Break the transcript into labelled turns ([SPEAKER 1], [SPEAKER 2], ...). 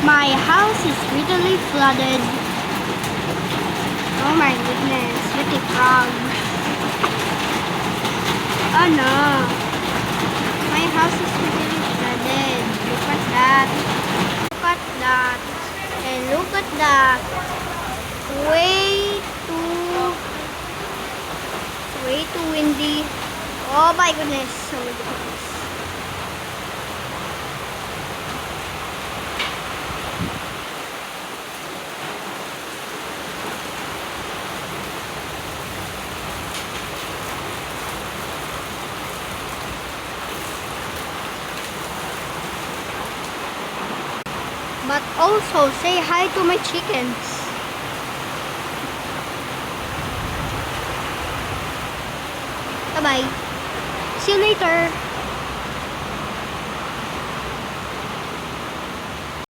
[SPEAKER 1] My house is literally flooded. Oh my goodness, look at frog. Oh no. My house is literally flooded. Look at that. Look at that. And look at that. Way too windy. Oh my goodness. Oh my goodness. But also say hi to my chickens. Bye-bye. See you later.